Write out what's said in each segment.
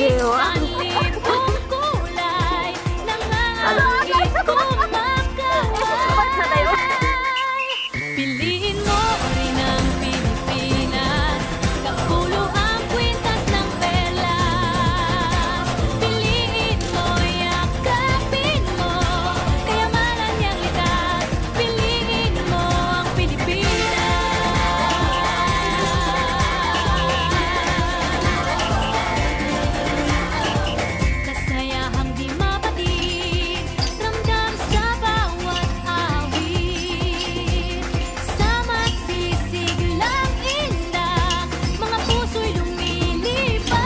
Dewa. Piliin mo rin ang Pilipinas, kapulo ang kwintas ng perlas. Piliin mo, yakapin mo, kayamanan niyang likas. Piliin mo ang Pilipinas. Kasayahang di mapatid, ramdam sa bawat awit. Sama sisiglang indak, mga puso'y lumilipad.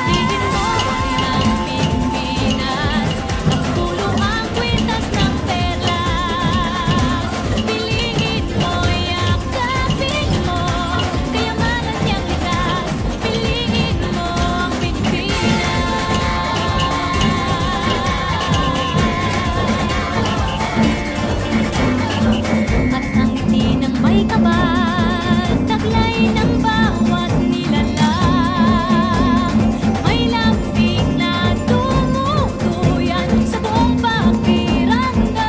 Piliin mo rin ang Pilipinas, kapulo ang kwintas ng perlas. Piliin mo, yakapin mo, kayamanan niyang likas. Piliin mo ang Pilipinas. At ang ngiti ng may kabag, taglay ng bawat nilalang. May lambing na tumutuyan sa buong pakiramdam.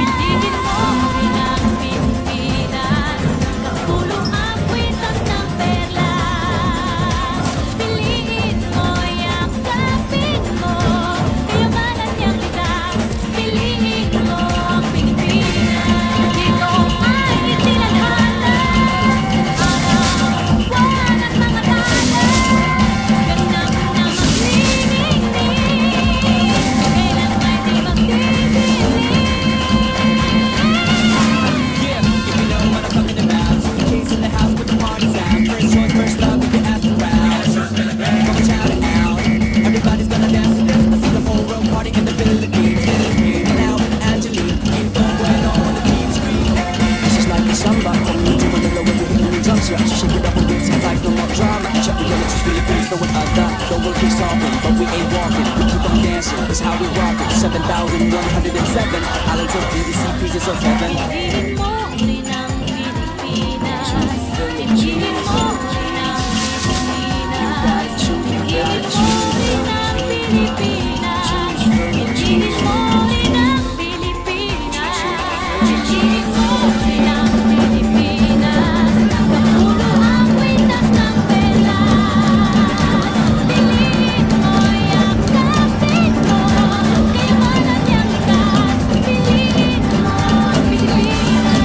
Piliin mo rin ang Pilipinas, kapulo ang kwintas ng perlas. Piliin mo, yakapin mo, kayamanan niyang likas. Piliin mo ang Pilipinas. Dito ay itinadhana, araw-buwan at mga tala. Ganap na maglilingning, kailan may di magdidilim. Yeah, if you know what I'm talking about. So the kids in the house with the party's out. First choice, first love, if you ask around. Come shout it out. Everybody's gonna dance to this. I see the whole world party in the Philippines. And now Angelique, keep going on when the team scream. This is like a samba. Do a little when you're hitting the drum strap. Shake it up and get some life, no more drama. Check the relatives, Philippines, know what I got. The work is solving, but we ain't walking. We keep on dancing, it's how we rock it. 7,107 islands of BBC, pieces of heaven. Piliin mo rin ang Pilipinas. Piliin mo rin ang Pilipinas. Piliin mo rin ang Pilipinas. Piliin mo rin ang Pilipinas. Piliin mo rin ang Pilipinas. Kapulo ang kwintas ng perlas. Piliin mo, yakapin mo, kayamanan niyang likas. Piliin mo ang Pilipinas.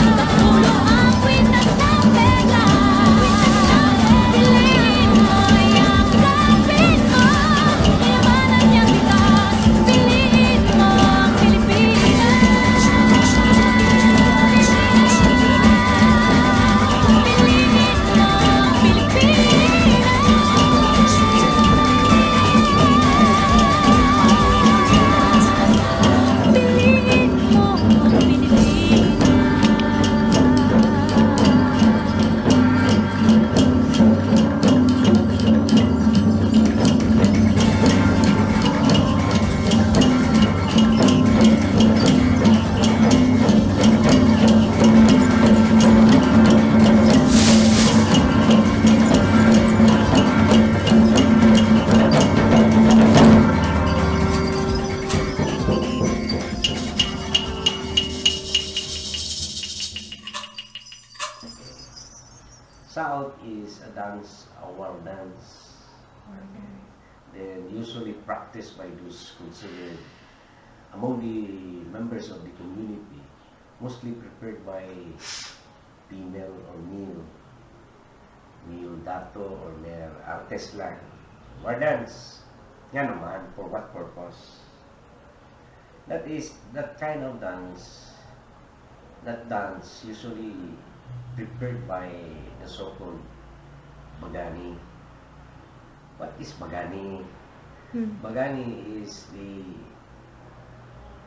Kapulo ang kwintas ng perlas. Piliin mo, yakapin mo, kayamanan niyang likas. Piliin mo ang Pilipinas. Piliin mo ang Pilipinas. Piliin mo ang South is a dance, a wild dance. Then usually practiced by those considered among the members of the community, mostly prepared by female or male dato or male artist lang. War dance, nga naman, for what purpose? That is, that kind of dance, that dance usually prepared by the so-called Bagani. What is Bagani? Bagani is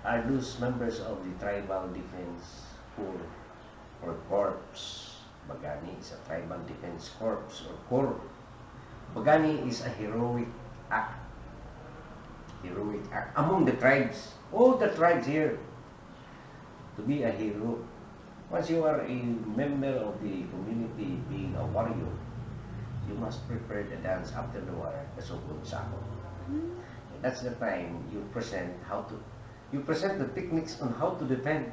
are those members of the tribal defense corps or corps. Bagani is a tribal defense corps or corps. Bagani is a heroic act. Heroic act among the tribes. All the tribes here to be a hero. Once you are a member of the community, being a warrior, you must prepare the dance after the war, the so-called sako. That's the time you present the techniques on how to defend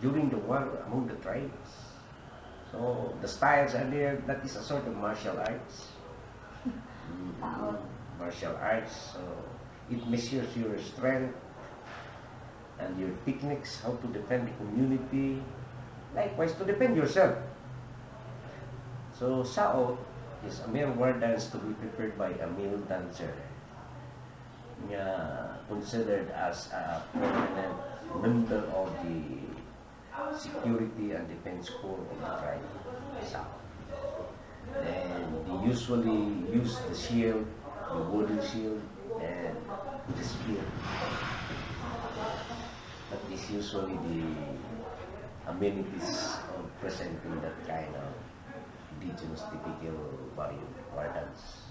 during the war among the tribes. So the styles are there. That is a sort of martial arts. Martial arts. So it measures your strength and your techniques, how to defend the community. Likewise, to defend yourself. So Sao is a male war dance to be prepared by a male dancer, considered as a permanent member of the security and defense corps of the tribe. Sao. And they usually use the shield, the wooden shield, and the spear. That is usually the amenities of presenting that kind of indigenous typical war dance.